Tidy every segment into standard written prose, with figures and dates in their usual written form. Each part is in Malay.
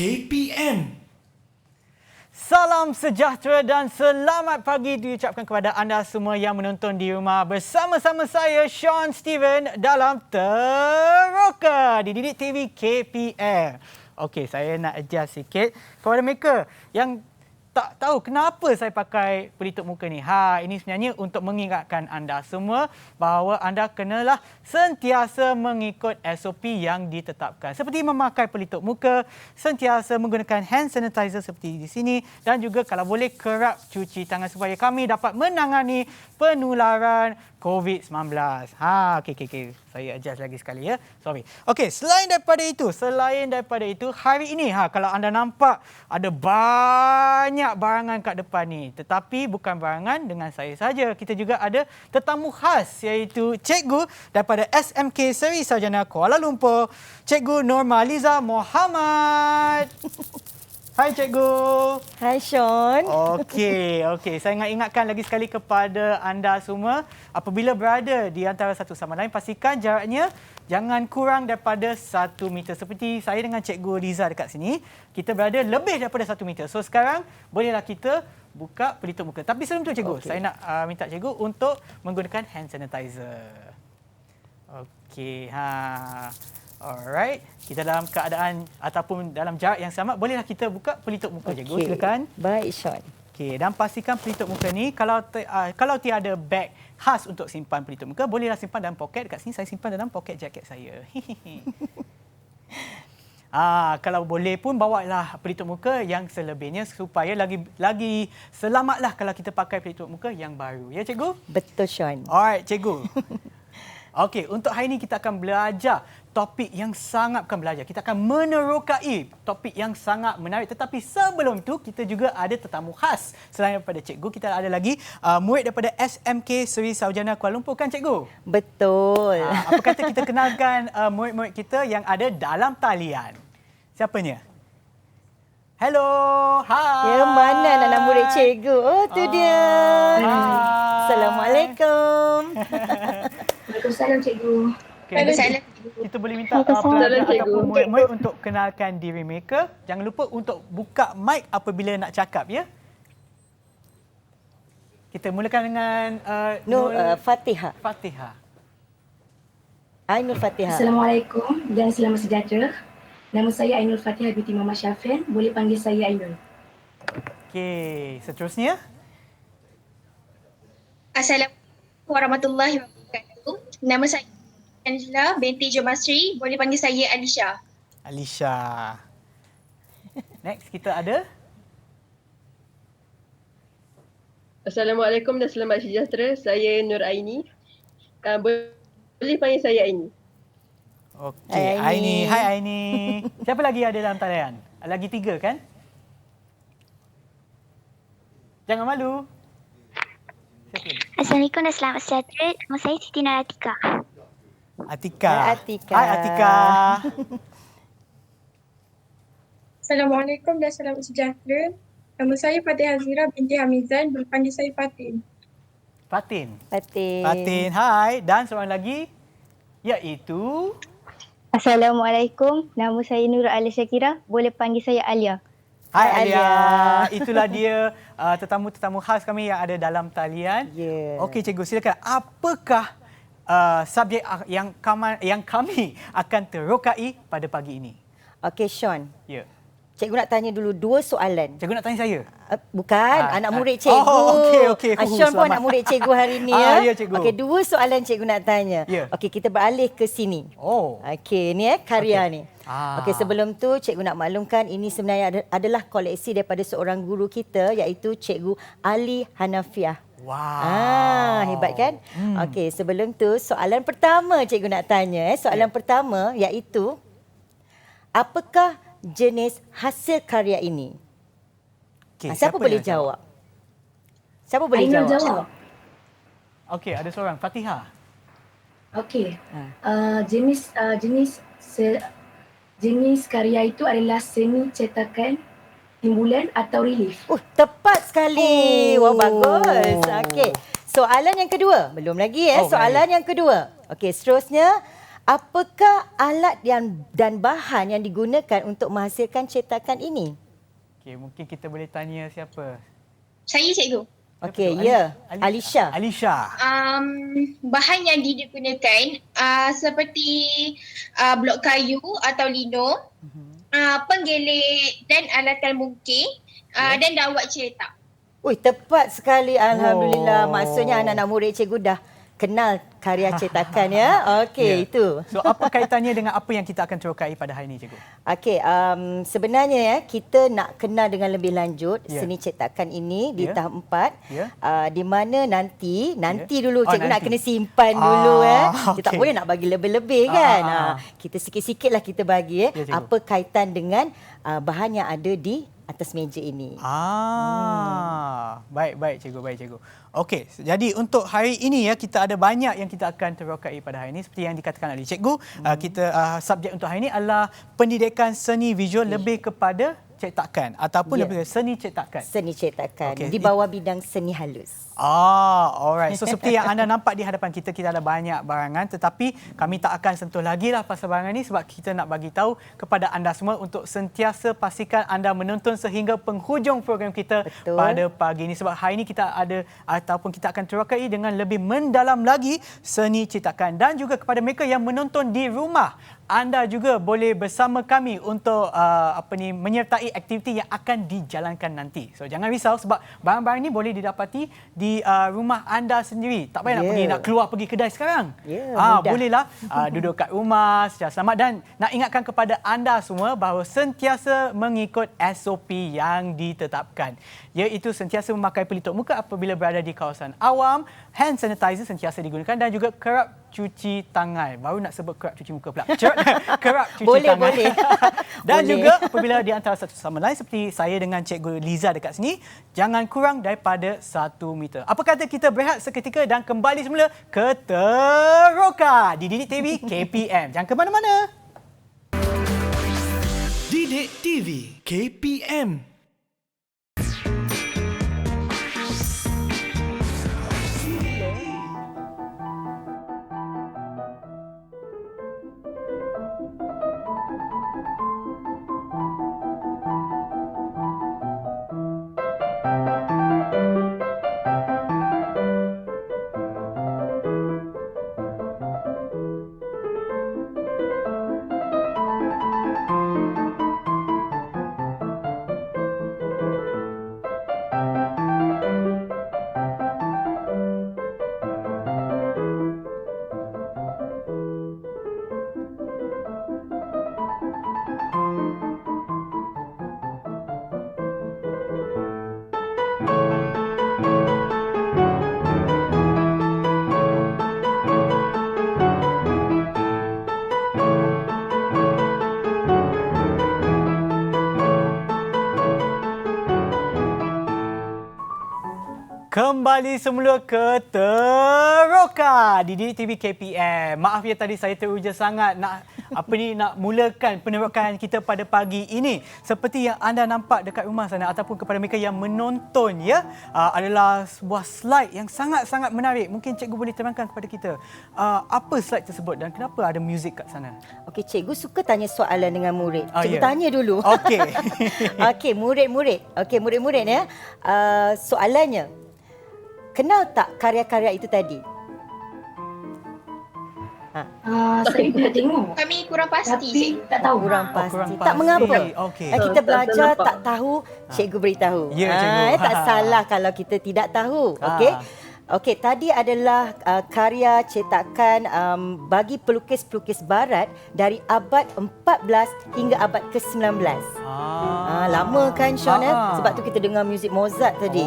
KPM. Salam sejahtera dan selamat pagi diucapkan kepada anda semua yang menonton di rumah bersama-sama saya Sean Steven dalam Teroka di Didik TV KPM. Okey, saya nak adjust sikit kepada mereka yang tak tahu kenapa saya pakai pelitup muka ni. Ini sebenarnya untuk mengingatkan anda semua bahawa anda kenalah sentiasa mengikut SOP yang ditetapkan. Seperti memakai pelitup muka, sentiasa menggunakan hand sanitizer seperti di sini dan juga kalau boleh kerap cuci tangan supaya kami dapat menangani penularan COVID-19. Okey. Saya adjust lagi sekali ya. Sorry. Okey, selain daripada itu, hari ini kalau anda nampak ada banyak barangan kat depan ni. Tetapi bukan barangan dengan saya saja. Kita juga ada tetamu khas iaitu cikgu daripada SMK Seri Sarjana Kuala Lumpur, Cikgu Normaliza Mohamad. Hai Cikgu. Hai Sean. Okey. Saya ingatkan lagi sekali kepada anda semua, apabila berada di antara satu sama lain, pastikan jaraknya jangan kurang daripada 1 meter. Seperti saya dengan Cikgu Liza dekat sini, kita berada lebih daripada 1 meter. So sekarang, bolehlah kita buka pelitup muka. Tapi sebelum tu Cikgu, saya nak minta Cikgu untuk menggunakan hand sanitizer. Okey. Alright, kita dalam keadaan ataupun dalam jarak yang sama, bolehlah kita buka pelitup muka Cikgu, silakan. Baik Sean. Okey, dan pastikan pelitup muka ni kalau tiada beg khas untuk simpan pelitup muka, bolehlah simpan dalam poket. Dekat sini saya simpan dalam poket jaket saya. Kalau boleh pun bawalah pelitup muka yang selebihnya supaya lagi selamatlah kalau kita pakai pelitup muka yang baru. Ya Cikgu? Betul Sean. Alright Cikgu. Okey, untuk hari ini kita akan belajar topik yang sangat kita akan menerokai topik yang sangat menarik. Tetapi sebelum itu, kita juga ada tetamu khas. Selain daripada Cikgu, kita ada lagi murid daripada SMK Seri Sarjana Kuala Lumpur, kan Cikgu? Betul. Apa kata kita kenalkan murid-murid kita yang ada dalam talian. Siapanya? Hello, hai. Ya, mana anak murid Cikgu? Oh, tu dia. Assalamualaikum. Waalaikumsalam Cikgu. Okay, kita boleh minta pelajar ataupun murid-murid untuk kenalkan diri mereka. Jangan lupa untuk buka mic apabila nak cakap, ya. Kita mulakan dengan Fatihah. Ainul Fatihah. Assalamualaikum dan selamat sejahtera. Nama saya Ainul Fatihah binti Muhammad Syafin. Boleh panggil saya Ainul. Okey, seterusnya. Assalamualaikum warahmatullahi wabarakatuh. Nama saya Angela binti Jomasri. Boleh panggil saya Alisha. Next kita ada. Assalamualaikum dan selamat sejahtera. Saya Nur Aini. Boleh panggil saya Aini. Okey, Aini. Hai Aini. Siapa lagi ada dalam talian? Lagi 3 kan? Jangan malu. Assalamualaikum dan selamat sejahtera. Nama saya Siti Naratika. Atika. Hai Atika. Assalamualaikum dan selamat sejahtera. Nama saya Fatihah Zira binti Hamizan. Boleh panggil saya Fatin. Fatin, hai. Dan seorang lagi iaitu Assalamualaikum. Nama saya Nur Alia Syakira. Boleh panggil saya Alia. Hai Alia. Itulah dia tetamu-tetamu khas kami yang ada dalam talian. Okey Cikgu, silakan. Apakah subjek yang kami akan terokai pada pagi ini? Okey Sean. Ya. Cikgu nak tanya dulu 2 soalan. Cikgu nak tanya saya? Bukan, anak murid cikgu. Okey. Sean pun anak murid cikgu hari ini ya. Ya cikgu. Okey, 2 soalan cikgu nak tanya. Okey, kita beralih ke sini. Okey, ni karya ni. Okey, sebelum tu cikgu nak maklumkan ini sebenarnya adalah koleksi daripada seorang guru kita iaitu Cikgu Ali Hanafiah. Wow. Hebat kan? Okey, sebelum tu soalan pertama cikgu nak tanya. Soalan pertama iaitu apakah jenis hasil karya ini? Siapa boleh jawab? Siapa boleh jawab? Okey, ada seorang. Fatihah. Okey. Jenis karya itu adalah seni cetakan, timbulan atau relief. Tepat sekali. Wah, bagus. Okey. Soalan yang kedua. Belum lagi Soalan yang kedua. Okey, seterusnya apakah alat dan bahan yang digunakan untuk menghasilkan cetakan ini? Okey, mungkin kita boleh tanya siapa? Saya cikgu. Okey, ya. Alisha. Alisha. Bahan yang digunakan seperti blok kayu atau lino, penggelik dan alatan mungkir dan dawat cetak. Ui, tepat sekali. Alhamdulillah. Oh. Maksudnya anak-anak murid cikgu dah kenal karya cetakan ya. Okey, itu. So, apa kaitannya dengan apa yang kita akan terokai pada hari ini, cikgu? Okey, sebenarnya ya kita nak kenal dengan lebih lanjut seni cetakan ini di tahap 4 di mana nanti dulu cikgu nak kena simpan dulu Kita tak boleh nak bagi lebih-lebih kan. Kita sikit-sikitlah kita bagi apa kaitan dengan bahan yang ada di atas meja ini. Baik cikgu. Okey, jadi untuk hari ini ya kita ada banyak yang kita akan terokai pada hari ini seperti yang dikatakan oleh cikgu. Kita subjek untuk hari ini adalah pendidikan seni visual lebih kepada cetakan ataupun lebih seni cetakan. Seni cetakan di bawah bidang seni halus. Alright. So seperti yang anda nampak di hadapan kita, kita ada banyak barangan tetapi kami tak akan sentuh lagi lah pasal barangan ini sebab kita nak bagi tahu kepada anda semua untuk sentiasa pastikan anda menonton sehingga penghujung program kita pada pagi ini sebab hari ini kita ada ataupun kita akan terokai dengan lebih mendalam lagi seni cetakan dan juga kepada mereka yang menonton di rumah. Anda juga boleh bersama kami untuk menyertai aktiviti yang akan dijalankan nanti. So jangan risau sebab barang-barang ini boleh didapati di rumah anda sendiri. Tak payah nak keluar pergi kedai sekarang. Bolehlah duduk kat rumah secara selamat dan nak ingatkan kepada anda semua bahawa sentiasa mengikut SOP yang ditetapkan. Iaitu sentiasa memakai pelitup muka apabila berada di kawasan awam, hand sanitizer sentiasa digunakan dan juga kerap cuci tangan. Baru nak sebut kerap cuci muka pula. Kerap cuci tangan. Boleh. Dan juga apabila di antara satu sama lain seperti saya dengan Cikgu Liza dekat sini, jangan kurang daripada 1 meter. Apa kata kita berehat seketika dan kembali semula ke Teroka di Didik TV KPM. Jangan ke mana-mana. Didik TV KPM. Kembali semula ke Teroka di Didik TV KPM. Maaf ya tadi saya teruja sangat nak mulakan penerokan kita pada pagi ini. Seperti yang anda nampak dekat rumah sana ataupun kepada mereka yang menonton adalah sebuah slide yang sangat-sangat menarik. Mungkin cikgu boleh terangkan kepada kita apa slide tersebut dan kenapa ada muzik kat sana. Okey, cikgu suka tanya soalan dengan murid. Cikgu tanya dulu. Okey. Okey, murid-murid. Okey, murid-murid ya. Soalannya, kenal tak karya-karya itu tadi? Saya pernah tengok. Kami kurang pasti. Tapi tak tahu. Kurang pasti. kurang Tak mengapa. Okey. Kita belajar tak tahu, cikgu beritahu. Ya, cikgu. Tak salah kalau kita tidak tahu. Okey. Okey, tadi adalah karya cetakan bagi pelukis-pelukis barat dari abad 14 hingga abad ke-19. Lama kan Sean sebab tu kita dengar muzik Mozart tadi.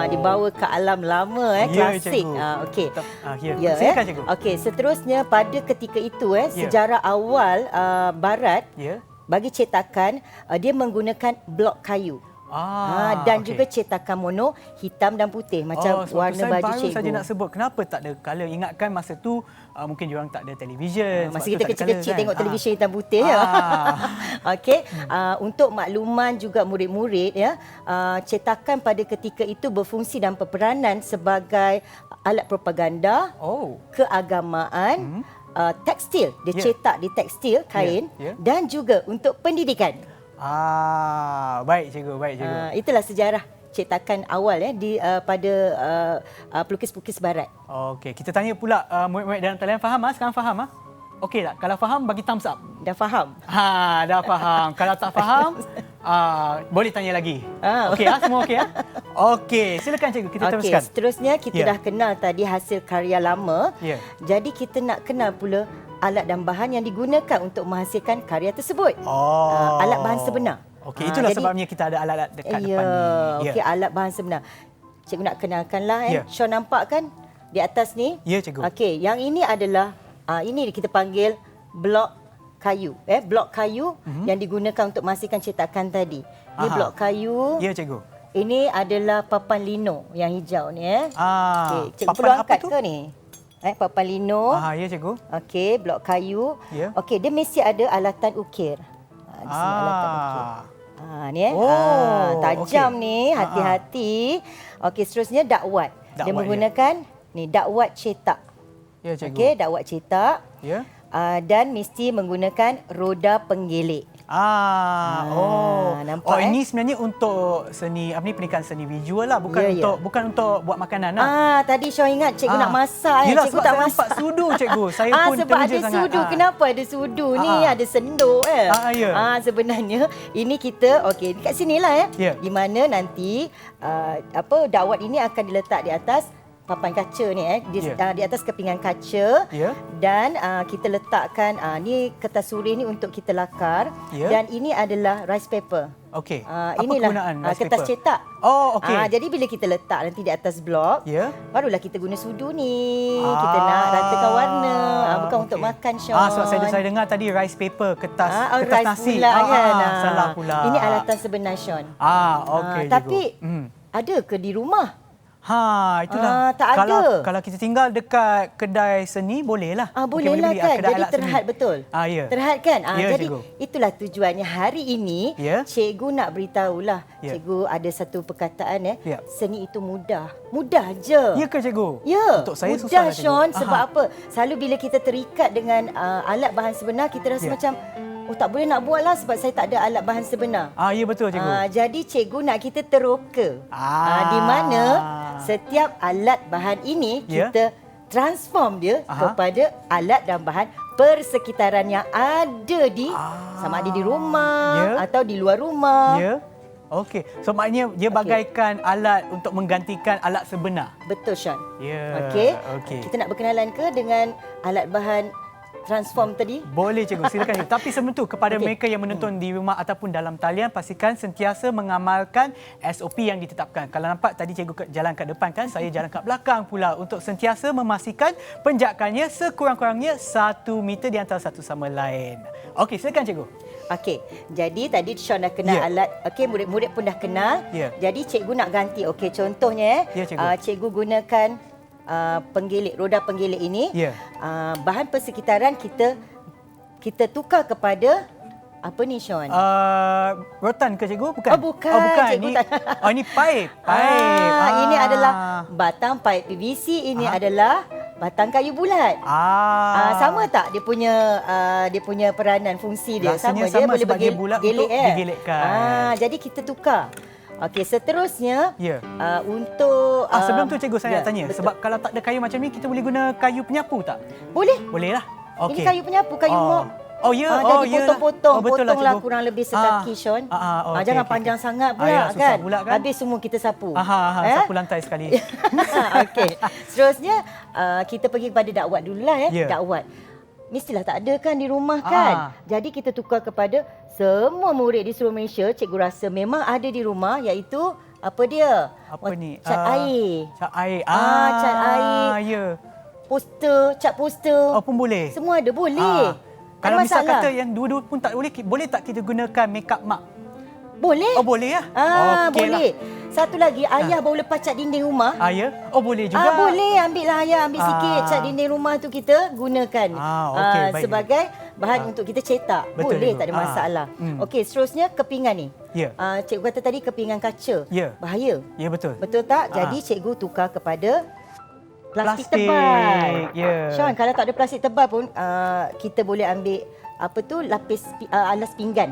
Dibawa ke alam lama klasik. Okey. Silakan cikgu. Okey, seterusnya pada ketika itu sejarah awal barat bagi cetakan dia menggunakan blok kayu. Dan juga cetakan mono hitam dan putih macam warna baju cikgu. Baru saja nak sebut kenapa tak ada colour. Ingatkan masa tu mungkin diorang tak ada televisyen. Masa kita kecil-kecil tengok televisyen hitam putih Okey, untuk makluman juga murid-murid cetakan pada ketika itu berfungsi dan berperanan sebagai alat propaganda, keagamaan, tekstil. Dia Ya. cetak di tekstil, kain Ya. dan juga untuk pendidikan. Baik cikgu, baik cikgu. Itulah sejarah cetakan awal pada pelukis-pelukis barat. Okey, kita tanya pula murid-murid dalam talian faham sekarang faham Okey tak? Kalau faham bagi thumbs up. Dah faham? Dah faham. Kalau tak faham boleh tanya lagi. Okey semua okey Okey, silakan cikgu kita teruskan. Seterusnya kita dah kenal tadi hasil karya lama. Ya. Jadi kita nak kenal pula alat dan bahan yang digunakan untuk menghasilkan karya tersebut. Alat bahan sebenar. Okey, itulah sebabnya kita ada alat-alat dekat depan ni. Okey, alat bahan sebenar. Cikgu nak kenalkanlah. Sean nampak kan di atas ni? Ya, cikgu. Okey, yang ini adalah ini kita panggil blok kayu. Blok kayu yang digunakan untuk menghasilkan cetakan tadi. Ini blok kayu. Ya, cikgu. Ini adalah papan lino yang hijau ni. Okey, cikgu papan perlu apa angkat tu? ke ni? Papan lino. Ya, cikgu. Okey, blok kayu. Ya. Okey, dia mesti ada alatan ukir. Di sini alatan ukir. Ni tajam ni, hati-hati. Okey, seterusnya dakwat. Dia menggunakan ni dakwat cetak. Ya, cikgu. Okey, dakwat cetak. Ya. Dan mesti menggunakan roda penggelik. Nampak, ini sebenarnya untuk seni pernikahan seni visual lah, bukan untuk buat makanan lah. Tadi Syah ingat cikgu nak masak. Yelah, cikgu sebab tak saya masak. nampak sudu cikgu. Saya pun sebab ada terkeja sangat. sudu. Kenapa ada sudu ni? Ada sendok Ya. Sebenarnya ini kita dekat sinilah Ya. di mana nanti dakwat ini akan diletak di atas papan kaca ni di atas kepingan kaca. Dan kita letakkan ni kertas surih ni untuk kita lakar. Dan ini adalah rice paper. Okey. Inilah penggunaan rice kertas paper? cetak. Okey. Jadi bila kita letak nanti di atas blok, barulah kita guna sudu ni. Kita nak ratakan warna. Bukan untuk makan, Sean. Sebab saya dengar tadi rice paper, kertas rice nasi. pula, kan? Salah pula. Ini alatan sebenar, Sean. Okey. Tapi ada ke di rumah? Itulah. Tak ada. Kalau kita tinggal dekat kedai seni, bolehlah. Bolehlah kan. Jadi terhad betul. Ya. Terhad kan? Ya, Jadi cikgu. itulah tujuannya. Hari ini, cikgu nak beritahulah. Cikgu ada satu perkataan seni itu mudah. Mudah je. Ya ke cikgu? Ya. Untuk saya mudah, susah lah, cikgu. Sean. Sebab apa? Selalu bila kita terikat dengan alat bahan sebenar, kita rasa macam tak boleh nak buat lah sebab saya tak ada alat bahan sebenar. Ya betul cikgu. Jadi cikgu nak kita teroka. Di mana setiap alat bahan ini kita transform dia kepada alat dan bahan persekitaran yang ada di sama ada di rumah atau di luar rumah. Okey. So maknanya dia bagaikan alat untuk menggantikan alat sebenar. Betul, Sean. Okey. Kita nak berkenalan ke dengan alat bahan transform tadi? Boleh cikgu, silakan cikgu. Tapi sebelum tu kepada mereka yang menonton di rumah ataupun dalam talian, pastikan sentiasa mengamalkan SOP yang ditetapkan. Kalau nampak tadi cikgu jalan kat depan kan, saya jalan kat belakang pula untuk sentiasa memastikan penjakannya sekurang-kurangnya 1 meter di antara satu sama lain. Okey, silakan cikgu. Okey, jadi tadi Sean dah kenal alat. Okey, murid-murid pun dah kenal. Jadi cikgu nak ganti. Okey, contohnya cikgu gunakan penggelik, roda penggelik ini. Bahan persekitaran kita tukar kepada apa ni, Sean? Rotan ke cikgu? Bukan. Bukan. Cikgu ini pipe. Ini adalah batang pipe PVC. Ini adalah batang kayu bulat. Sama tak dia punya peranan, fungsi dia? Rasanya Dia boleh sebab dia bulat untuk digelikkan. Jadi kita tukar. Okey, seterusnya untuk sebelum tu cikgu saya nak tanya, sebab kalau tak ada kayu macam ni, kita boleh guna kayu penyapu tak? Boleh. Boleh lah. Ini kayu penyapu, kayu mop. Jadi potong-potong, potonglah kurang lebih sekaki, Sean. Jangan panjang sangat pula, kan? Habis semua kita sapu. Sapu lantai sekali. Okey. Seterusnya kita pergi kepada dakwat dululah. Dakwat. Mestilah tak ada kan di rumah kan? Jadi kita tukar kepada semua murid di seluruh Malaysia. Cikgu rasa memang ada di rumah, iaitu apa dia? Cat air. Cat air. Cat air. Ya. Poster, cat poster. Pun boleh. Semua ada, boleh. Kalau misal kata yang dua-dua pun tak boleh, boleh tak kita gunakan makeup mark? Boleh. Boleh ya? Boleh. Satu lagi, ayah baru lepas cat dinding rumah. Ya? Boleh juga. Boleh, ambillah ayah, ambil sikit cat dinding rumah tu kita gunakan sebagai bahan untuk kita cetak. Betul, boleh, cikgu. tak ada masalah. Okey, seterusnya kepingan ni. Cikgu kata tadi kepingan kaca. Ya. Bahaya. Ya, betul. Betul tak? Jadi cikgu tukar kepada Plastik tebal. Ya. Sean, kalau tak ada plastik tebal pun kita boleh ambil alas pinggan.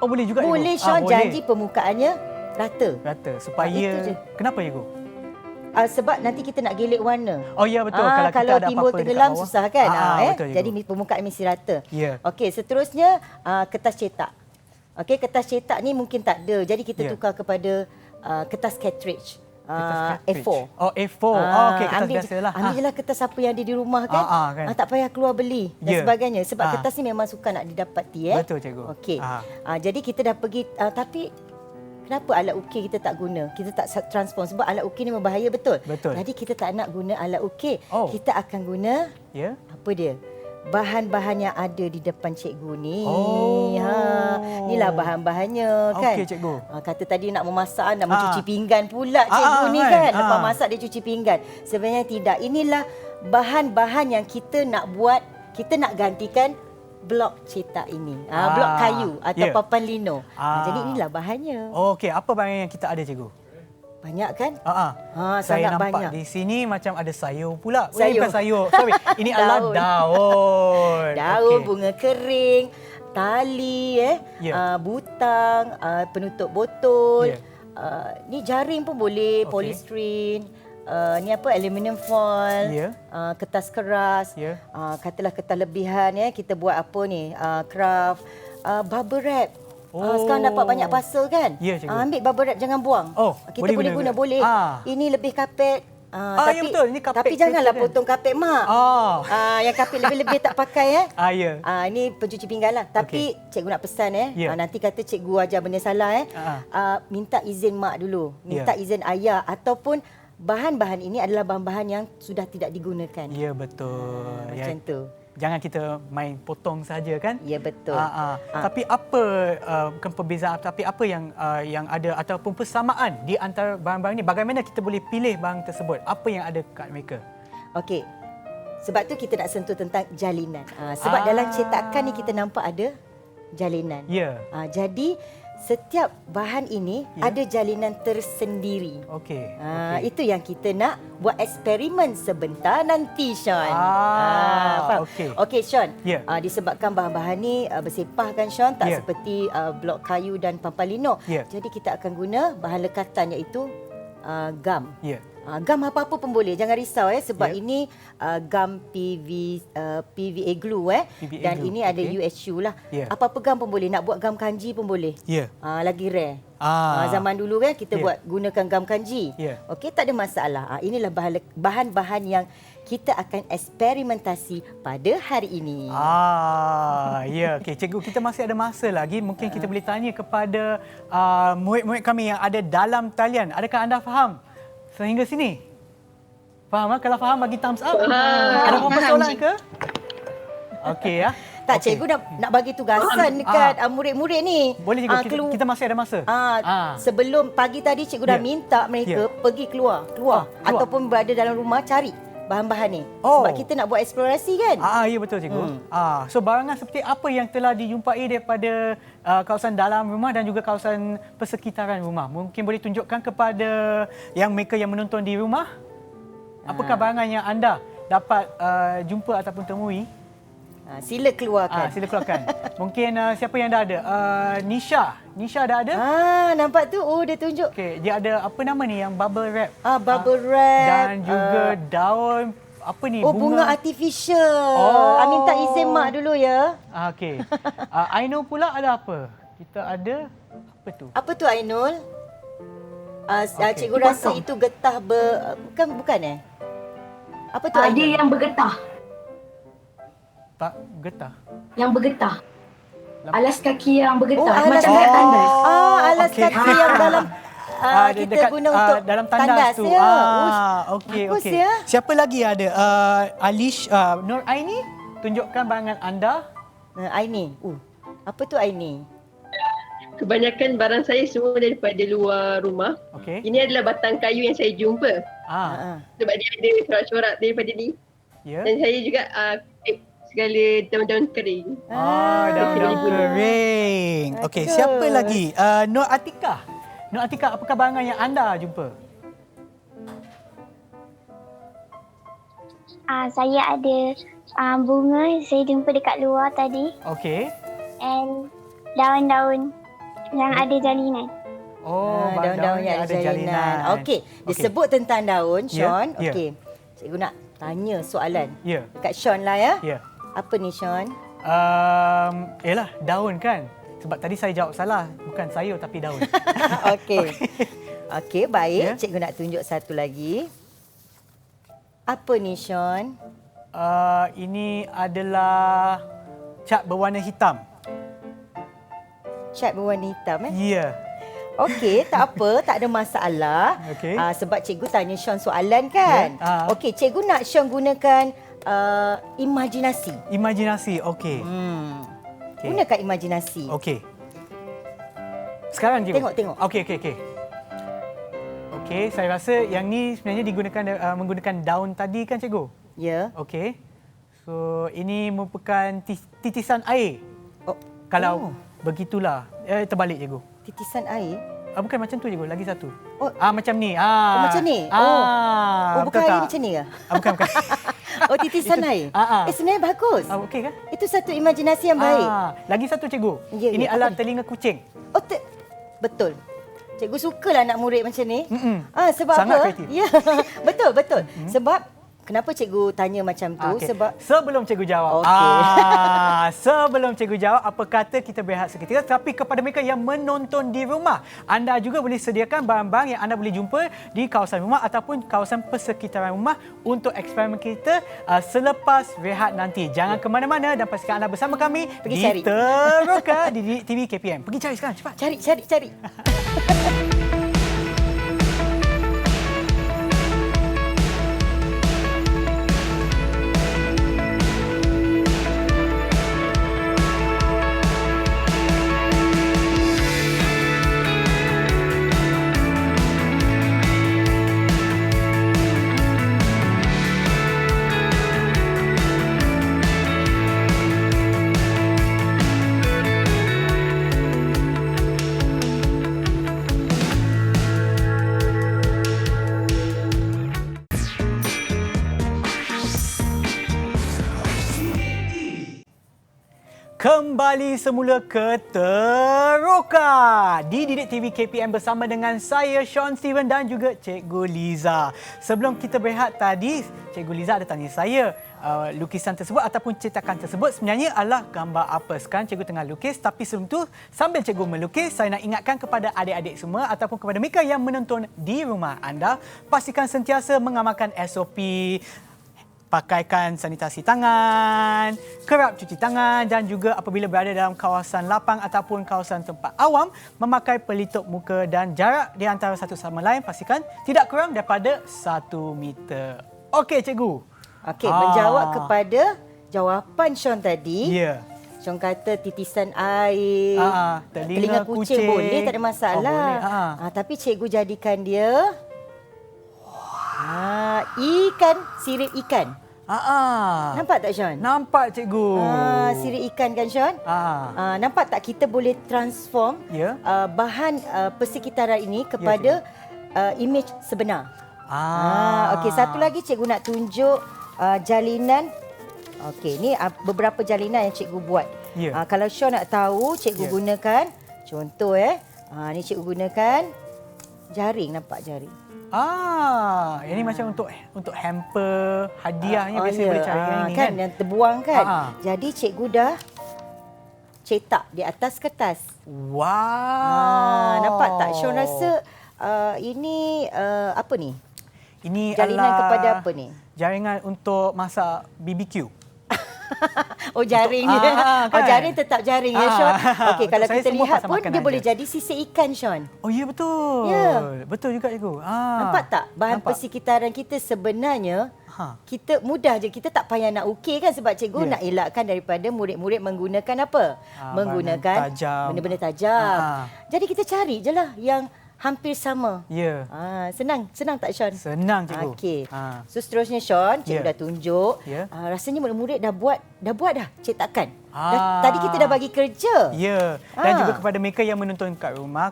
Oh boleh juga Boleh Cikgu? Sean, Boleh. janji permukaannya rata. Rata supaya itu je. kenapa Cikgu? Sebab nanti kita nak gelek warna. Oh ya betul, kalau kita kalau ada timbul apa-apa dekat tenggelam bawah. susah kan. Betul, Cikgu. Jadi permukaan mesti rata. Ya. Okey, seterusnya kertas cetak. Okey, kertas cetak ni mungkin tak ada. Jadi kita tukar kepada kertas cartridge. A4. Oh A4. Okey, kertas biasalah. Ambil je lah kertas apa yang ada di rumah kan. Kan. Tak payah keluar beli dan sebagainya. Sebab kertas ni memang suka nak didapati. Betul Cikgu. Okey. Jadi kita dah pergi tapi kenapa alat ukir kita tak guna? Kita tak transform sebab alat ukir ni berbahaya betul. Betul. Jadi kita tak nak guna alat ukir. Oh. Kita akan guna apa dia? Bahan-bahan yang ada di depan cikgu ni. Inilah bahan-bahannya kan. Okey cikgu. Kata tadi nak memasak, nak mencuci pinggan pula cikgu ni kan. Lepas masak dia cuci pinggan. Sebenarnya tidak. Inilah bahan-bahan yang kita nak buat, kita nak gantikan blok cetak ini. Blok kayu atau papan lino. Jadi inilah bahannya. Okey, apa bahan yang kita ada cikgu? Banyak kan? Saya sangat nampak banyak. di sini macam ada sayur pula. Sayur. Bukan sayur. Sorry. Ini adalah daun. Daun, Okey. bunga kering, tali, butang, penutup botol. Ni jaring pun boleh, polystyrene. Ni apa, aluminium foil, kertas keras. Katalah kertas lebihan, kita buat apa ni, craft, bubble wrap. Sekarang dapat banyak parcel kan? Ya, cikgu. Ambil bubble wrap, jangan buang. Kita boleh guna, boleh. Ini lebih kapet. ya betul, ini kapet tapi janganlah kereta kan? potong kapet mak. Yang kapet lebih-lebih tak pakai Ya. Ini pencuci pinggan lah. Tapi cikgu nak pesan nanti kata cikgu ajar benda salah minta izin mak dulu. Minta izin ayah ataupun bahan-bahan ini adalah bahan-bahan yang sudah tidak digunakan. Ya betul. Macam tu. Jangan kita main potong saja kan? Ya betul. Tapi apa bukan perbezaan, tapi apa yang ada ataupun persamaan di antara bahan-bahan ini? Bagaimana kita boleh pilih bahan tersebut? Apa yang ada kat mereka? Okey. Sebab tu kita nak sentuh tentang jalinan. Sebab dalam cetakan ni kita nampak ada jalinan. Ya. Jadi setiap bahan ini ada jalinan tersendiri. Okey. Itu yang kita nak buat eksperimen sebentar nanti, Sean. Faham? Okey, Sean. Disebabkan bahan-bahan ni bersepah kan, Sean, tak seperti blok kayu dan pampalino. Jadi kita akan guna bahan lekatan iaitu gam. Gam apa-apa pun boleh, jangan risau sebab ini gam PVA glue dan glue. ini ada UHU lah. Apa-apa gam pun boleh, nak buat gam kanji pun boleh. Lagi rare. Zaman dulu kan kita buat gunakan gam kanji. Okey, tak ada masalah. Inilah bahan-bahan yang kita akan eksperimentasi pada hari ini. Okey, cikgu, kita masih ada masa lagi. Mungkin kita boleh tanya kepada murid-murid kami yang ada dalam talian. Adakah anda faham sehingga sini? Faham? Kalau faham bagi thumbs up. Ada apa soalan ke? Okey ya. Tak, cikgu nak bagi tugasan dekat murid-murid ni. Boleh cikgu, kita masih ada masa. Sebelum pagi tadi cikgu dah minta mereka pergi keluar ataupun berada dalam rumah cari bahan-bahan ni. Sebab kita nak buat eksplorasi kan? Ya betul cikgu. So barangan seperti apa yang telah dijumpai daripada kawasan dalam rumah dan juga kawasan persekitaran rumah? Mungkin boleh tunjukkan kepada mereka yang menonton di rumah. Apakah barangan yang anda dapat jumpa ataupun temui? Sila keluarkan. Sila keluarkan. Mungkin siapa yang dah ada? Nisha. Nisha dah ada? Nampak tu. Dia tunjuk. Okey, dia ada apa nama ni yang bubble wrap? Bubble wrap. Dan juga daun apa ni? Bunga artificial. Minta izin mak dulu ya. Okey. Ainul pula ada apa? Kita ada apa tu? Apa tu Ainul? Cikgu rasa itu getah bukan Apa tu Ainul? Dia yang bergetah. Tak getah. Yang bergetah. Alas kaki yang bergetah. Alas Macam kat tandas. Alas kaki yang dalam kita dekat, guna untuk dalam tandas tu. Okey. Siapa lagi ada? Alish, Nur Aini, tunjukkan barangan anda. Aini. Apa tu Aini? Kebanyakan barang saya semua daripada luar rumah. Ini adalah batang kayu yang saya jumpa. Sebab dia ada corak-corak daripada ni. Dan saya juga segala daun-daun kering. Daun-daun kering. Okey, siapa lagi? Nur Atika. Nur Atika, apakah barangan yang anda jumpa? Saya ada bunga saya jumpa dekat luar tadi. Okey. And daun-daun yang ada jalinan. Oh, daun-daun yang ada jalinan. Okey, disebut tentang daun, Sean. Okey. Cikgu nak tanya soalan. Dekat Sean lah ya. Apa ni, Sean? Yalah, daun kan. Sebab tadi saya jawab salah. Bukan sayur tapi daun. Okey, baik. Cikgu nak tunjuk satu lagi. Apa ni, Sean? Ini adalah cat berwarna hitam. Cat berwarna hitam Ya. Okey, tak apa, tak ada masalah. Sebab cikgu tanya Sean soalan kan. Okey, cikgu nak Sean gunakan imajinasi. Imajinasi, okey. Gunakan imajinasi. Okey. Sekarang cikgu. Tengok. Okey. Okey, saya rasa yang ni sebenarnya digunakan menggunakan daun tadi kan cikgu? Ya. Okey. So, ini merupakan titisan air. Kalau begitulah. Terbalik cikgu. Titisan air? Bukan macam tu cikgu, lagi satu. Macam ni. Macam ni? Bukan air macam ni ke? Bukan. Titisan air. Sebenarnya bagus. Okey kan? Itu satu imajinasi yang baik. Lagi satu cikgu. Ini adalah telinga kucing. Betul. Cikgu sukalah anak murid macam ni. Sebab sangat apa? kreatif. Ya, betul. Sebab kenapa cikgu tanya macam tu? Sebab sebelum cikgu jawab. Sebelum cikgu jawab, apa kata kita berehat seketika, tapi kepada mereka yang menonton di rumah, anda juga boleh sediakan barang-barang yang anda boleh jumpa di kawasan rumah ataupun kawasan persekitaran rumah untuk eksperimen kita selepas rehat nanti. Jangan ke mana-mana dan pastikan anda bersama kami di Teroka di TV KPM. Pergi cari sekarang, cepat. Cari. Kembali semula ke Teroka di Didik TV KPM bersama dengan saya Sean Steven dan juga Cikgu Liza. Sebelum kita berehat tadi, Cikgu Liza ada tanya saya lukisan tersebut ataupun cetakan tersebut sebenarnya adalah gambar apa. Sekarang cikgu tengah lukis, tapi sebelum tu sambil cikgu melukis, saya nak ingatkan kepada adik-adik semua ataupun kepada mereka yang menonton di rumah anda, pastikan sentiasa mengamalkan SOP. Pakaikan sanitasi tangan, kerap cuci tangan dan juga apabila berada dalam kawasan lapang ataupun kawasan tempat awam, memakai pelitup muka dan jarak di antara satu sama lain pastikan tidak kurang daripada 1 meter. Okey, cikgu. Okey, menjawab kepada jawapan Sean tadi. Ya. Sean kata titisan air, telinga kucing boleh, tak ada masalah. Tapi cikgu jadikan dia ikan, sirip ikan. Nampak tak, Sean? Nampak, cikgu. Sirip ikan kan, Sean? Nampak tak kita boleh transform bahan persekitaran ini kepada imej sebenar. Okey, satu lagi cikgu nak tunjuk jalinan. Okey, ni beberapa jalinan yang cikgu buat. Kalau Sean nak tahu, cikgu gunakan contoh ni cikgu gunakan jaring, nampak jaring. Ini macam untuk hamper hadiahnya biasanya boleh cari yang ini kan yang terbuang kan. Jadi cikgu dah cetak di atas kertas. Wow. Nampak tak? Sean rasa ini apa ni? Ini jalinan kepada apa ni? Jaringan untuk masak BBQ. Jaring dia. Kan? Jaring tetap jaring ya, Sean. Okey, kalau kita lihat pun dia boleh jadi sisik ikan, Sean. Ya, betul. Betul juga, cikgu. Nampak tak? Bahan persekitaran kita sebenarnya kita mudah je. Kita tak payah nak ukir kan, sebab cikgu nak elakkan daripada murid-murid menggunakan apa? Menggunakan benda-benda tajam. Jadi kita cari je lah yang hampir sama. Ya. Senang tak Sean? Senang cikgu. Okey. So seterusnya Sean, cikgu dah tunjuk. Rasanya murid-murid dah buat dah cetakan. Tadi kita dah bagi kerja. Ya. Dan juga kepada mereka yang menonton kat rumah,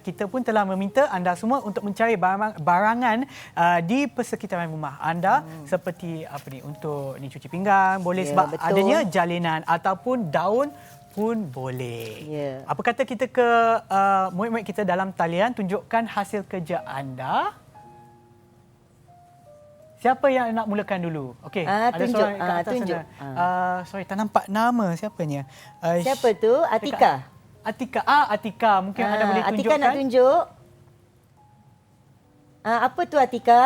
kita pun telah meminta anda semua untuk mencari barangan di persekitaran rumah anda seperti untuk cuci pinggan boleh sebab betul. adanya jalinan ataupun daun pun boleh. Apa kata kita ke murid-murid kita dalam talian, tunjukkan hasil kerja anda. Siapa yang nak mulakan dulu? Okey, ada tunjuk. seorang kat atas Tunjuk. sana. Sorry, tak nampak nama siapanya. Siapa tu? Atika. Atika. Mungkin anda boleh tunjukkan. Atika nak tunjuk. Apa tu Atika?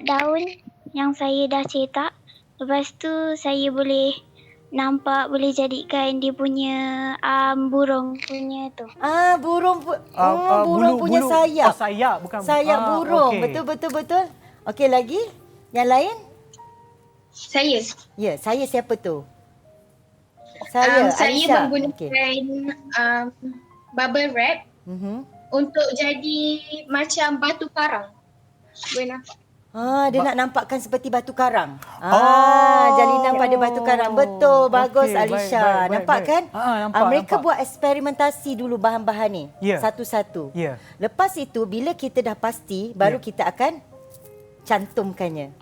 Daun yang saya dah cetak. Lepas tu saya boleh jadikan dia punya burung punya tu. Burung punya sayap. Sayap bukan. Sayap burung. Okay. Betul. Okey, lagi? Yang lain? Saya. Ya, saya siapa tu? Saya Alisha. Menggunakan bubble wrap untuk jadi macam batu karang. Boleh nampak? Dia nak nampakkan seperti batu karang. Jalinan pada batu karang. Betul, bagus Alisha. Nampak kan? Mereka buat eksperimentasi dulu bahan-bahan ni. Satu-satu. Lepas itu, bila kita dah pasti, baru kita akan cantumkannya.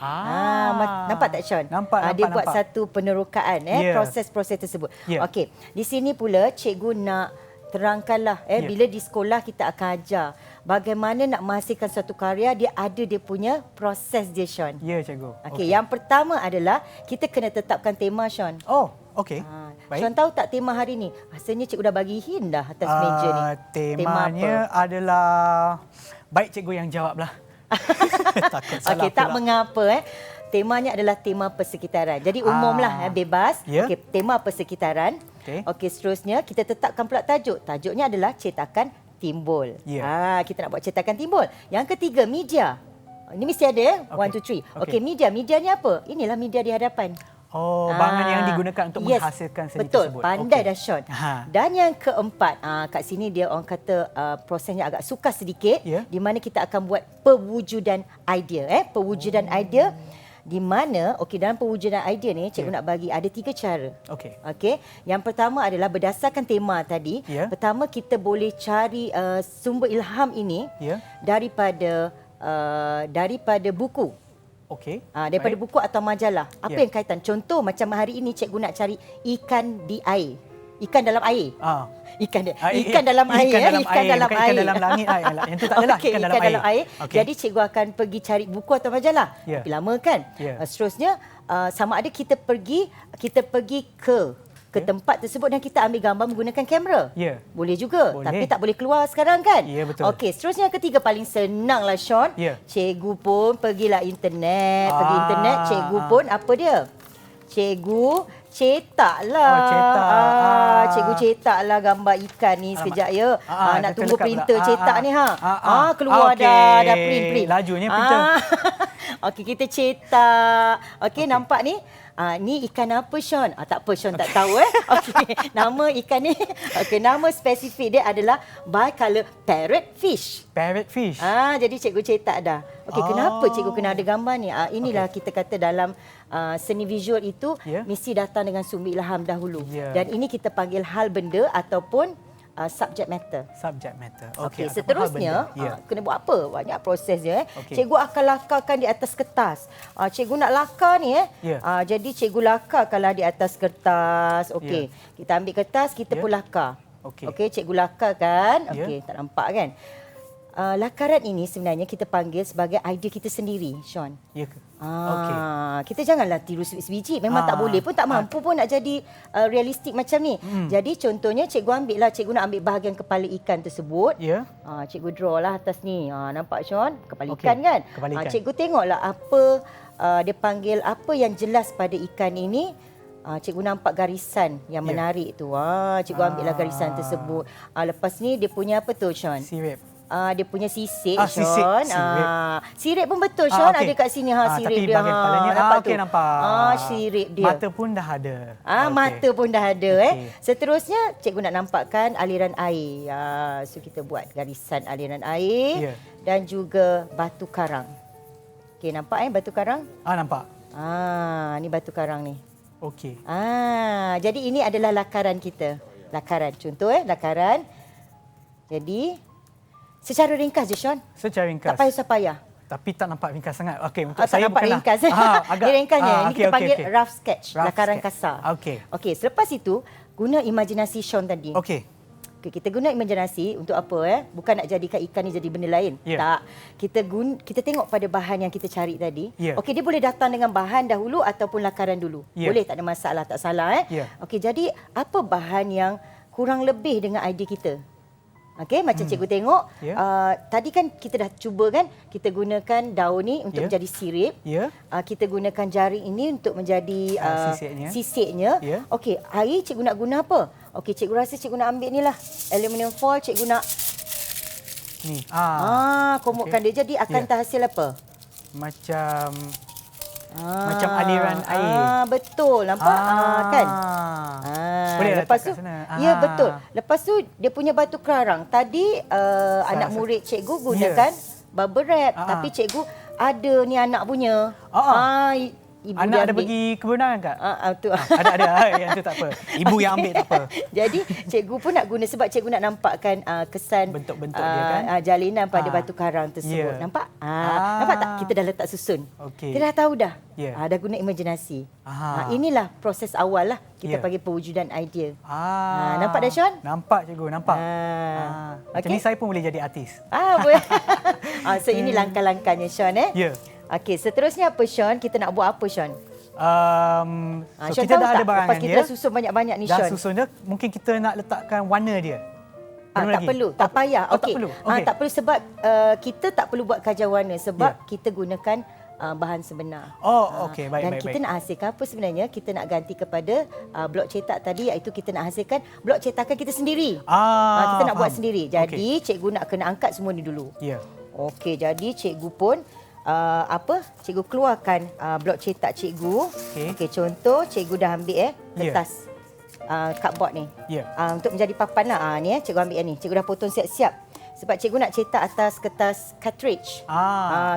Nampak tak Sean? Nampak. Dia buat satu penerokaan proses-proses tersebut. Okey, di sini pula cikgu nak terangkanlah bila di sekolah kita akan ajar bagaimana nak menghasilkan suatu karya, dia ada dia punya proses dia Sean. Ya cikgu. Okey, yang pertama adalah kita kena tetapkan tema Sean. Okey. Sean tahu tak tema hari ni? Rasanya cikgu dah bagi hint dah atas meja ni. Temanya adalah baik cikgu yang jawablah. Takut salah. Okey, tak mengapa Temanya adalah tema persekitaran. Jadi umumlah bebas. Okey, tema persekitaran. Okey, seterusnya kita tetapkan pula tajuk. Tajuknya adalah cetakan timbul. Kita nak buat cetakan timbul. Yang ketiga, media. Ini mesti ada 1, 2, 3. Okey, media. Media ni apa? Inilah media di hadapan. Bahan yang digunakan untuk menghasilkan seni betul. tersebut. Pandai dah Sean. Dan yang keempat, kat sini dia orang kata prosesnya agak sukar sedikit, di mana kita akan buat pewujudan idea. Pewujudan idea di mana dalam pewujudan idea ni cikgu nak bagi ada 3 cara. Okey. Yang pertama adalah berdasarkan tema tadi. Pertama, kita boleh cari sumber ilham ini daripada buku. Daripada buku atau majalah. Apa yang kaitan? Contoh macam hari ini cikgu nak cari ikan di air. Ikan dalam air. Ikan dalam air. Ikan dalam langit. Yang tu tak adalah ikan dalam air. Jadi cikgu akan pergi cari buku atau majalah. Tapi lama kan? Seterusnya sama ada kita pergi ke tempat tersebut dan kita ambil gambar menggunakan kamera. Boleh juga. Tapi tak boleh keluar sekarang kan? Betul. Okey, seterusnya yang ketiga paling senanglah Sean. Cikgu pun pergilah internet. Pergi internet, cikgu pun apa dia? Cikgu cetaklah. Cikgu cetaklah gambar ikan ni sekejap ya. Nak tunggu printer cetak ni keluar dah print. Lajunya printer. Okey, kita cetak. Okey, nampak ni? Ni ikan apa Sean? Tak apa Sean tak tahu Okey, nama ikan ni. Okey, nama spesifik dia adalah bicolor parrotfish. Parrotfish. Jadi cikgu cetak dah. Okey, kenapa cikgu kena ada gambar ni? Inilah kita kata dalam seni visual itu mesti datang dengan sumber ilham dahulu. Dan ini kita panggil hal benda ataupun subject matter. Okey, seterusnya kena buat apa? Banyak proses dia. Cikgu akan lakarkan di atas kertas. Cikgu nak lakar ni jadi cikgu lakarkanlah di atas kertas. Okey, kita ambil kertas, kita pun lakar. Okey, cikgu lakarkan. Okey, tak nampak kan? Lakaran ini sebenarnya kita panggil sebagai idea kita sendiri, Sean. Ya ke? Kita janganlah tiru sebiji. Memang tak boleh pun, tak mampu pun nak jadi realistik macam ni. Jadi contohnya cikgu nak ambil bahagian kepala ikan tersebut. Cikgu draw lah atas ni. Nampak Sean? Kepala ikan kan? Cikgu tengoklah apa dia panggil, apa yang jelas pada ikan ini. Cikgu nampak garisan yang menarik tu. Cikgu ambillah garisan tersebut. Lepas ni dia punya apa tu Sean? Sirip. dia punya sisik, Sisik. Sean. Sirip pun betul, Sean. Okey. Ada kat sini sirip tapi dia. bahagian kepalanya, Nampak tu? okey, nampak. Sirip dia. Mata pun dah ada. Okey. Mata pun dah ada. Okey. Seterusnya, cikgu nak nampakkan aliran air. So, kita buat garisan aliran air. Ya. Dan juga batu karang. Okey, nampak batu karang? Nampak. Ni batu karang ni. Okey. Jadi ini adalah lakaran kita. Lakaran. Contoh lakaran. Jadi, secara ringkas je, Sean. Secara ringkas. Tak payah. Tapi tak nampak ringkas sangat. Okey, untuk Tak saya nampak bukanlah. ringkas. Agak. Dia ringkasnya. Ini kita panggil okey. rough sketch. Rough Lakaran sketch. kasar. Okey. Selepas itu, guna imajinasi Sean tadi. Okey. Kita guna imajinasi untuk apa? Bukan nak jadikan ikan ni jadi benda lain. Yeah. Tak. Kita tengok pada bahan yang kita cari tadi. Yeah. Okey, dia boleh datang dengan bahan dahulu ataupun lakaran dulu. Yeah. Boleh, tak ada masalah, tak salah. Yeah. Okey, jadi apa bahan yang kurang lebih dengan idea kita? Okey, macam cikgu tengok. Yeah. Tadi kan kita dah cuba kan, kita gunakan daun ni untuk menjadi sirip. Ya. Kita gunakan jaring ini untuk menjadi sisiknya. Ya. Okey, air cikgu nak guna apa? Okey, cikgu rasa cikgu nak ambil ni lah. Aluminium foil, cikgu nak Ni. komotkan dia. Jadi akan terhasil apa? Macam aliran air. Betul, nampak? Kan? Boleh lepas letak tu, kat sana. ya betul. Lepas tu dia punya batu karang. Tadi anak murid cikgu gunakan bubble wrap, tapi cikgu ada ni anak punya. Ibu anak ada ambil. bagi kebenaran tak? Tu. Ada. Yang tu tak apa. Ibu yang ambil tak apa. Jadi cikgu pun nak guna sebab cikgu nak nampakkan kesan bentuk-bentuk dia kan. Jalinan pada batu karang tersebut. Yeah. Nampak? Nampak tak? Kita dah letak susun. Okey. Kita dah tahu dah. Yeah. Dah guna imajinasi. Inilah proses awal lah kita panggil pewujudan idea. Nampak dah, Sean? Nampak cikgu, nampak. Macam ni saya pun boleh jadi artis. Boleh. So ini langkah-langkahnya, Sean. Ya. Okey, seterusnya apa, Sean? Kita nak buat apa, Sean? So Sean kita tahu dah ada tak? barangan Lepas kita dia. dah susun banyak-banyak ni, Dah Sean. susun dia, mungkin kita nak letakkan warna dia. Tak perlu, tak payah. Tak perlu. Okay. Tak perlu sebab kita tak perlu buat kajian warna sebab kita gunakan bahan sebenar. Okey, baik. Dan kita nak hasilkan apa sebenarnya? Kita nak ganti kepada blok cetak tadi, iaitu kita nak hasilkan blok cetakan kita sendiri. Kita nak buat sendiri. Jadi cikgu nak kena angkat semua ni dulu. Ya. Okey, jadi cikgu pun cikgu keluarkan blok cetak cikgu. Okey, contoh cikgu dah ambil kertas cardboard ni. Untuk menjadi papan lah. Ni cikgu ambil ni. Cikgu dah potong siap-siap. Sebab cikgu nak cetak atas kertas cartridge.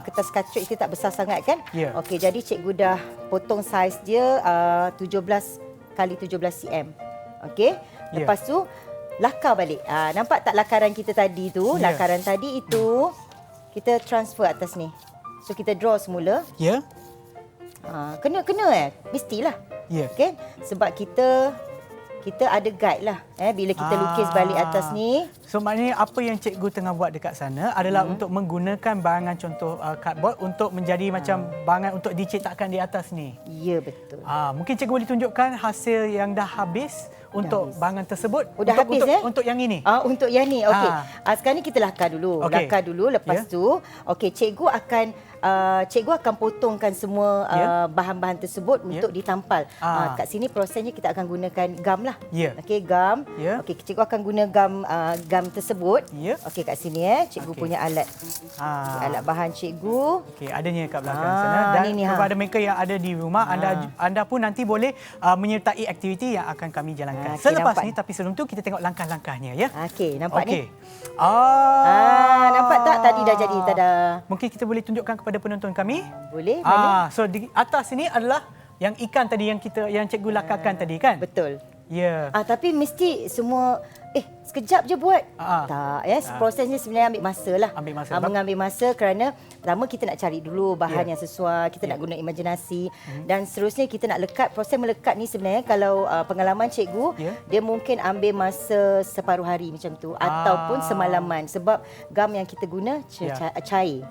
Kertas cartridge dia tak besar sangat kan? Okey, jadi cikgu dah potong saiz dia 17 kali 17 cm. Okey. Lepas tu lakar balik. Nampak tak lakaran kita tadi tu? Lakaran tadi itu kita transfer atas ni. So kita draw semula. Ya. Kena mestilah. Ya. Okey, sebab kita ada guide lah bila kita lukis balik atas ni. So maknanya apa yang cikgu tengah buat dekat sana adalah untuk menggunakan barangan contoh cardboard untuk menjadi macam barangan untuk dicetakkan di atas ni. Ya, betul. Mungkin cikgu boleh tunjukkan hasil yang dah habis untuk barangan tersebut. Dah habis untuk yang ini. Untuk yang ni. Okey. Sekarang ni kita lakar dulu. Okay. Lakar dulu, lepas tu okey, cikgu akan potongkan semua bahan-bahan tersebut untuk ditampal. Kat sini prosesnya kita akan gunakan gam lah. Okey, gam. Okey, cikgu akan guna gam tersebut. Okey, kat sini cikgu punya alat. Alat bahan cikgu. Okey, adanya kat belakang sana. Dan kepada mereka yang ada di rumah, anda pun nanti boleh menyertai aktiviti yang akan kami jalankan selepas ni. Tapi sebelum tu kita tengok langkah-langkahnya ya. Okey, nampak ni. Nampak tak tadi dah jadi? Tada. Mungkin kita boleh tunjukkan kepada penonton kami. Boleh. So di atas ini adalah yang ikan tadi yang cikgu lakarkan tadi kan? Betul. Ya. Tapi mesti semua sekejap je buat. Tak, prosesnya sebenarnya ambil masa lah. Mengambil masa kerana pertama kita nak cari dulu bahan yang sesuai, kita nak guna imajinasi dan seterusnya kita nak lekat. Proses melekat ni sebenarnya kalau pengalaman cikgu, dia mungkin ambil masa separuh hari macam tu ataupun semalaman sebab gam yang kita guna cair.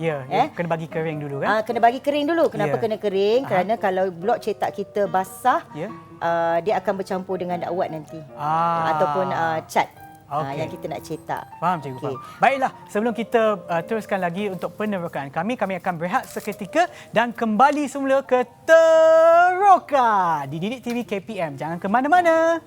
Kena bagi kering dulu kan? Kena bagi kering dulu. Kenapa kena kering? Kerana kalau blok cetak kita basah, dia akan bercampur dengan dakwat nanti. Ataupun cat. Yang kita nak cetak. Faham cikgu, faham. Baiklah, sebelum kita teruskan lagi untuk penerokan kami akan berehat seketika dan kembali semula ke Teroka di Didik TV KPM. Jangan ke mana-mana.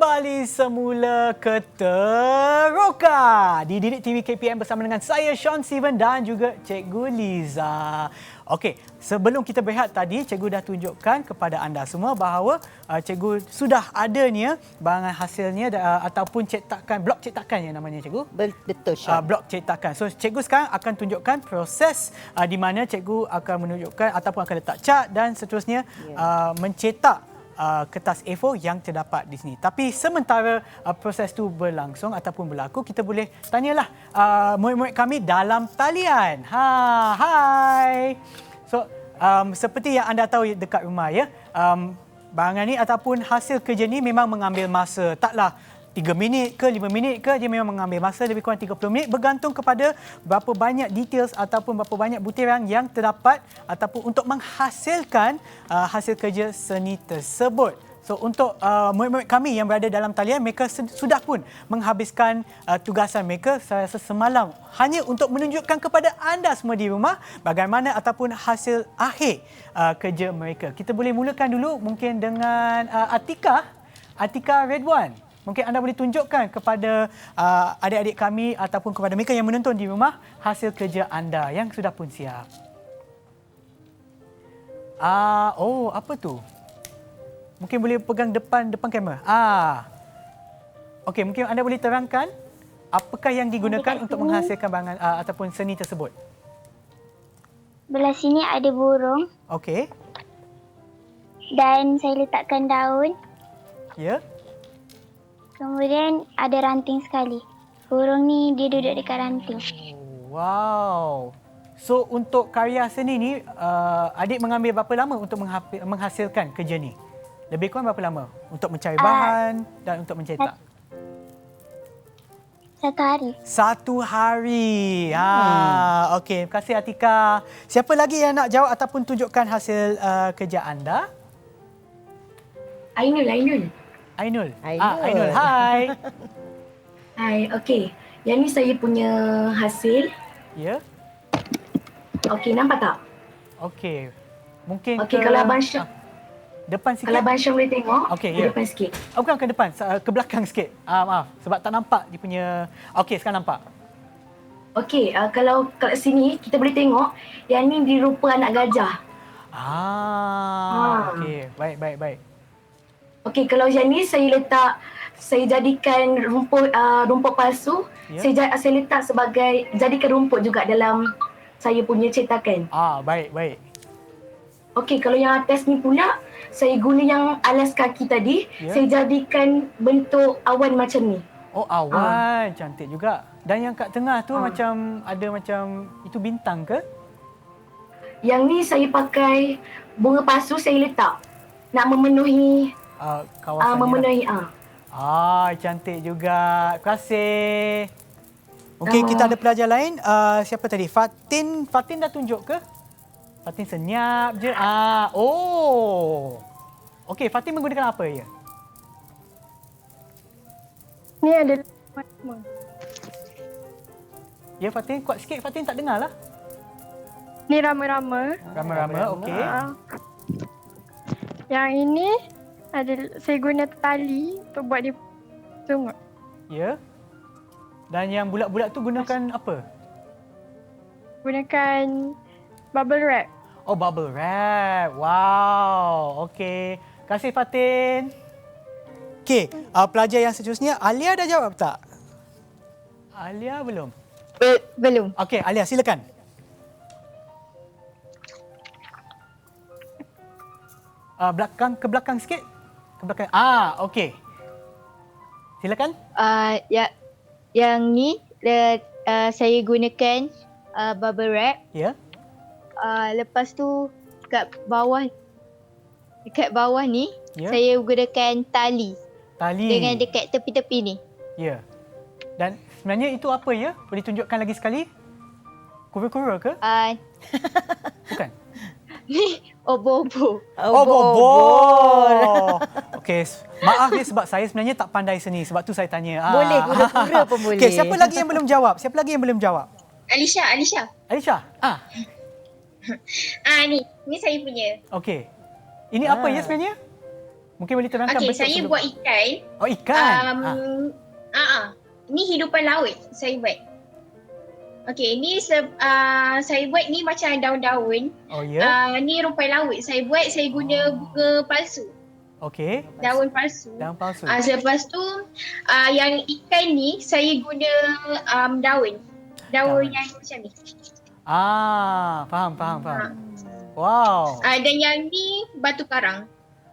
kembali semula ke Teroka di Didik TV KPM bersama dengan saya Sean Steven dan juga Cikgu Liza. Okey, sebelum kita berehat tadi, Cikgu dah tunjukkan kepada anda semua bahawa Cikgu sudah ada ni barangan hasilnya ataupun cetakan, blok cetakan yang namanya Cikgu. Betul, Sean. Blok cetakan. So, Cikgu sekarang akan tunjukkan proses di mana Cikgu akan menunjukkan ataupun akan letak cat dan seterusnya mencetak kertas A4 yang terdapat di sini. Tapi sementara proses itu berlangsung ataupun berlaku, kita boleh tanyalah murid-murid kami dalam talian. Hai. So, seperti yang anda tahu dekat rumah ya, barangan ni ataupun hasil kerja ni memang mengambil masa. Taklah 3 minit ke 5 minit ke, dia memang mengambil masa lebih kurang 30 minit bergantung kepada berapa banyak details ataupun berapa banyak butiran yang terdapat ataupun untuk menghasilkan hasil kerja seni tersebut. So untuk murid-murid kami yang berada dalam talian, mereka sudah pun menghabiskan tugasan mereka saya rasa semalam hanya untuk menunjukkan kepada anda semua di rumah bagaimana ataupun hasil akhir kerja mereka. Kita boleh mulakan dulu mungkin dengan Atika Redwan. Mungkin anda boleh tunjukkan kepada adik-adik kami ataupun kepada mereka yang menonton di rumah hasil kerja anda yang sudah pun siap. Apa tu? Mungkin boleh pegang depan kamera. Okey, mungkin anda boleh terangkan apakah yang digunakan untuk menghasilkan barangan ataupun seni tersebut. Belah sini ada burung. Okey. Dan saya letakkan daun. Ya. Kemudian ada ranting sekali. Burung ni dia duduk dekat ranting. Wow. So untuk karya seni ni, adik mengambil berapa lama untuk menghasilkan kerja ni? Lebih kurang berapa lama untuk mencari bahan dan untuk mencetak? 1 hari. 1 hari. Okey, terima kasih Atika. Siapa lagi yang nak jawab ataupun tunjukkan hasil kerja anda? Ainul. Ainul, hai. Hai, okey. Yang ni saya punya hasil. Ya. Okey, nampak tak? Okey. Mungkin okey, kalau Abang Syam depan sikit. Kalau Abang Syam boleh tengok, okey, ya. depan sikit. Bukan ke depan, ke belakang sikit. Maaf, sebab tak nampak dia punya. Okey, sekarang nampak. Okey, kalau kat sini kita boleh tengok yang ni dirupa anak gajah. Okey, baik. Okey, kalau yang ni saya jadikan rumput palsu. Yeah. Saya letak jadikan rumput juga dalam saya punya cetakan. Baik. Okey, kalau yang atas ni pula saya guna yang alas kaki tadi, saya jadikan bentuk awan macam ni. Awan, cantik juga. Dan yang kat tengah tu macam itu bintang ke? Yang ni saya pakai bunga palsu, saya letak nak memenuhi kawasan cantik juga. Terima kasih. Okey, kita ada pelajar lain. Siapa tadi? Fatin dah tunjuk ke? Fatin senyap je. Okey, Fatin menggunakan apa ya? Ni ada warna. Ya, Fatin, kuat sikit. Fatin tak dengar lah. Ni rama-rama. Rama-rama, okey. Yang ini saya guna tali untuk buat dia sungut. Ya. Dan yang bulat-bulat tu gunakan apa? Gunakan bubble wrap. Bubble wrap. Wow. Okey. Terima kasih Fatin. Okey, pelajar yang seterusnya, Alia dah jawab tak? Alia belum? Belum. Okey, Alia silakan. Ke belakang sikit. Ke belakang. Okey. Silakan. Yang ni saya gunakan bubble wrap. Ya. Lepas tu dekat bawah ni saya gunakan tali. Dengan dekat tepi-tepi ni. Ya. Dan sebenarnya itu apa ya? Boleh tunjukkan lagi sekali? Kura-kura ke? Bukan. Ni obo-obo. Obo-obo. Okey, maaf ya sebab saya sebenarnya tak pandai seni. Sebab tu saya tanya. Boleh, kura-kura pun boleh. Okey, siapa lagi yang belum jawab? Alisha. Ni saya punya. Okey. Ini apa ya sebenarnya? Mungkin boleh terangkan Okey, bentuk saya sebelum. buat ikan. Oh, ikan. Ni hidupan laut saya buat. Okey, ni saya buat ni macam daun-daun. Oh, ya. Ni rumpai laut saya buat, saya guna bunga palsu. Okey. Daun palsu. Daun palsu. Selepas tu yang ikan ni saya guna daun yang macam ni. Faham. Wow. Dan yang ni batu karang.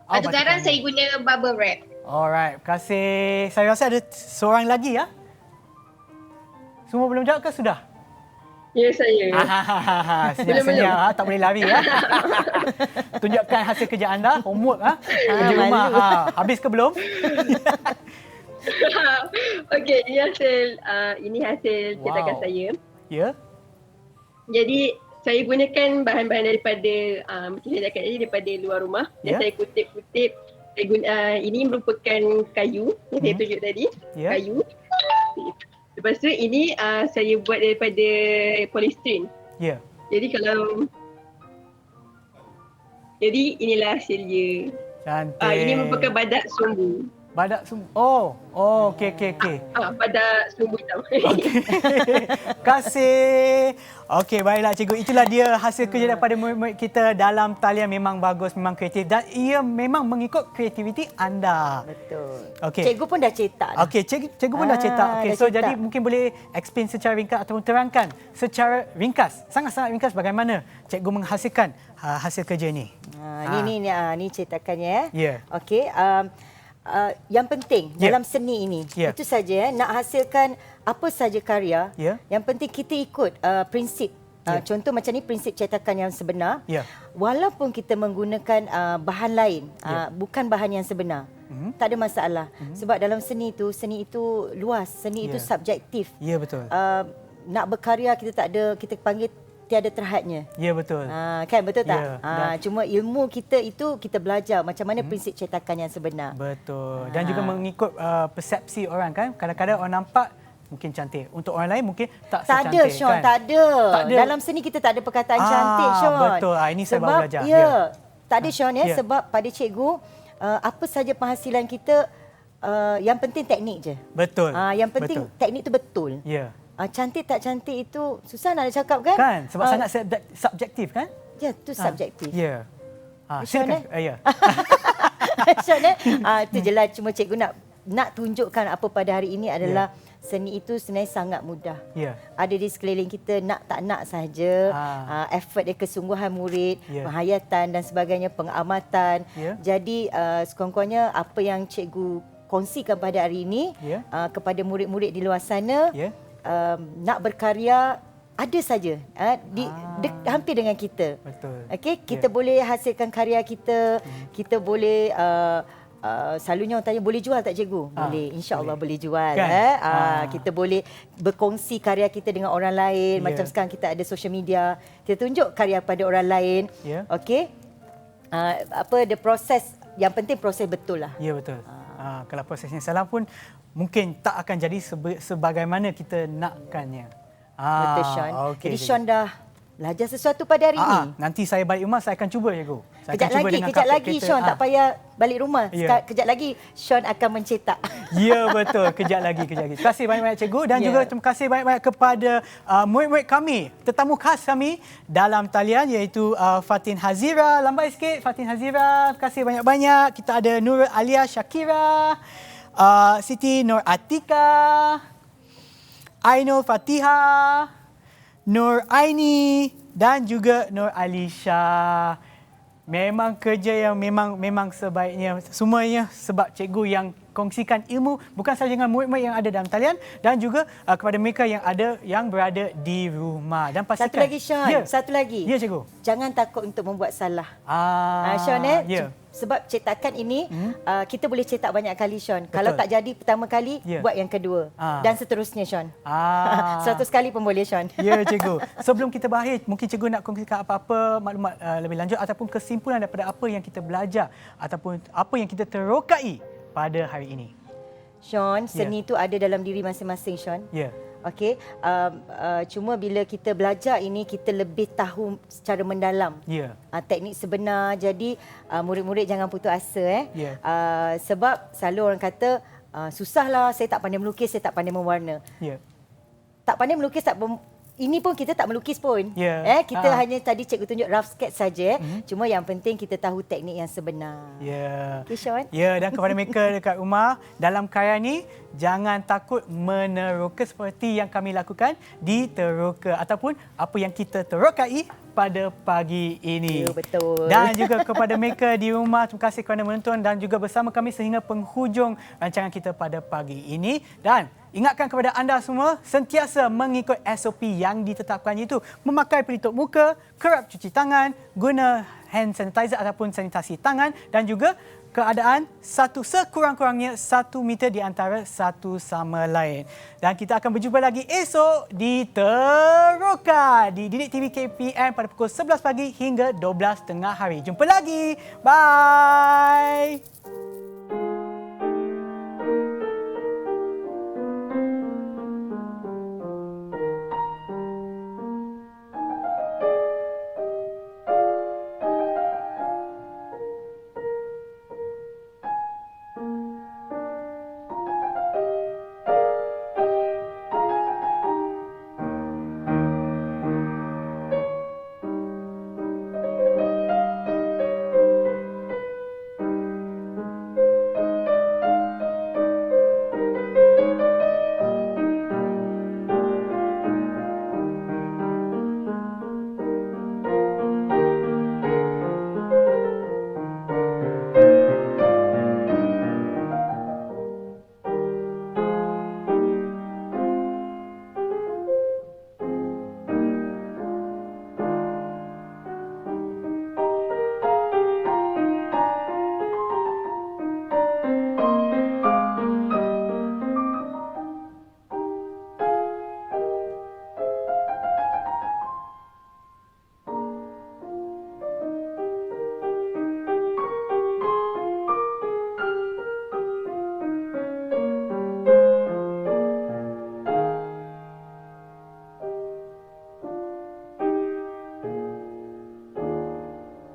Batu karang saya guna bubble wrap. Alright, terima kasih. Saya rasa ada seorang lagi ya. Semua belum jawab ke sudah? Ya, saya. Senyap-senyap, tak boleh lari ya. Tunjukkan hasil kerja anda, homework kerja rumah. Habis ke belum? Okey, ini hasil cetakan saya. Ya. Jadi saya gunakan bahan-bahan daripada macam saya cakap tadi, daripada luar rumah. Dan saya kutip-kutip. Ini merupakan kayu yang saya tunjuk tadi. Kayu. Lepas tu ini saya buat daripada polystyrene. Ya. Jadi inilah hasil dia. Cantik. Ini merupakan badak sumbu. Badak sumbu. Oh, okey. Badak sumbu hitam. Terima kasih. Okey, baiklah cikgu. Itulah dia hasil kerja daripada murid-murid kita dalam talian. Memang bagus, memang kreatif dan ia memang mengikut kreativiti anda. Betul. Okey. Cikgu pun dah cetak. Okey, cikgu pun dah cetak. Okey, so cetak. Jadi mungkin boleh explain secara ringkas ataupun terangkan secara ringkas, sangat-sangat ringkas bagaimana cikgu menghasilkan hasil kerja ini. Ni cetakannya. Ya. Okey, yang penting dalam seni ini itu saja nak hasilkan apa saja karya. Yang penting kita ikut prinsip. Contoh macam ni prinsip cetakan yang sebenar. Walaupun kita menggunakan bahan lain, bukan bahan yang sebenar. Tak ada masalah. Sebab dalam seni itu luas, seni itu subjektif. Ya, betul. Nak berkarya kita panggil tiada terhadnya. Ya, betul. Kan betul tak? Cuma ilmu kita itu kita belajar macam mana prinsip cetakan yang sebenar. Betul. Dan juga mengikut persepsi orang kan. Kadang-kadang orang nampak mungkin cantik. Untuk orang lain mungkin tak secantik. Tak ada, Sean. Kan? Tak ada. Dalam seni kita tak ada perkataan cantik, Sean. Betul. Ini saya baru belajar. Tak ada, Sean. Sebab pada cikgu, apa saja penghasilan kita, yang penting teknik je. Betul. Yang penting teknik tu betul. Ya. Cantik tak cantik itu susah nak cakap kan? Kan? Sebab sangat subjektif kan? Ya, itu subjektif. Ya. Sean, ya. Sean, itu je lah. Cuma cikgu nak tunjukkan apa pada hari ini adalah seni itu sebenarnya sangat mudah. Ada di sekeliling kita, nak tak nak sahaja. Effort dia, kesungguhan murid, penghayatan dan sebagainya, pengamatan. Jadi sekurang-kurangnya apa yang cikgu kongsikan pada hari ini kepada murid-murid di luar sana, nak berkarya ada saja hampir dengan kita. Betul. Okey, kita boleh hasilkan karya kita, kita boleh selalunya orang tanya boleh jual tak cikgu? Boleh, insya-Allah boleh jual. Kan? Kita boleh berkongsi karya kita dengan orang lain. Macam sekarang kita ada social media, kita tunjuk karya pada orang lain. Okey. The proses, yang penting proses betul lah. Ya, betul. Kalau prosesnya salah pun mungkin tak akan jadi sebagaimana kita nakkannya. Betul, Sean. Jadi Sean dah belajar sesuatu pada hari ini. Nanti saya balik rumah, saya akan cuba, cikgu. Kejap lagi Sean, tak payah balik rumah. Kejap lagi Sean akan mencetak. Ya, betul. Kejap lagi. Terima kasih banyak-banyak cikgu dan juga terima kasih banyak-banyak kepada murid-murid kami, tetamu khas kami dalam talian iaitu Fatin Hazira. Lambai sikit Fatin Hazira. Terima kasih banyak-banyak. Kita ada Nurul Alia Shakira, Siti Nur Atika, Ainul Fatihah, Nur Aini dan juga Nur Alisha. Memang kerja yang memang sebaiknya semuanya sebab cikgu yang kongsikan ilmu bukan sahaja dengan murid-murid yang ada dalam talian dan juga kepada mereka yang berada di rumah. Dan pastikan satu lagi, Sean. Satu lagi. Ya, cikgu. Jangan takut untuk membuat salah. Sean, sebab cetakan ini kita boleh cetak banyak kali, Sean. Betul. Kalau tak jadi pertama kali, buat yang kedua. Dan seterusnya, Sean. 100 kali pun boleh, Sean. Ya, cikgu. Sebelum kita berakhir, mungkin cikgu nak kongsikan apa-apa maklumat lebih lanjut ataupun kesimpulan daripada apa yang kita belajar ataupun apa yang kita terokai pada hari ini. Sean, seni itu ada dalam diri masing-masing, Sean. Ya. Okey, cuma bila kita belajar ini kita lebih tahu secara mendalam teknik sebenar. Jadi murid-murid jangan putus asa sebab selalu orang kata susahlah, saya tak pandai melukis, saya tak pandai mewarna. Tak pandai melukis ini pun kita tak melukis pun. Kita hanya tadi cikgu tunjuk rough sketch saja. Cuma yang penting kita tahu teknik yang sebenar. Okay, Sean? Dan kepada mereka dekat rumah, dalam karya ni jangan takut meneroka seperti yang kami lakukan di Teroka ataupun apa yang kita terokai pada pagi ini. Betul. Dan juga kepada mereka di rumah, terima kasih kerana menonton dan juga bersama kami sehingga penghujung rancangan kita pada pagi ini. Dan ingatkan kepada anda semua sentiasa mengikut SOP yang ditetapkan, iaitu memakai pelitup muka, kerap cuci tangan, guna hand sanitizer ataupun sanitasi tangan dan juga keadaan sekurang-kurangnya 1 meter di antara satu sama lain. Dan kita akan berjumpa lagi esok di Teroka di Didik TV KPM pada pukul 11 pagi hingga 12 tengah hari. Jumpa lagi. Bye.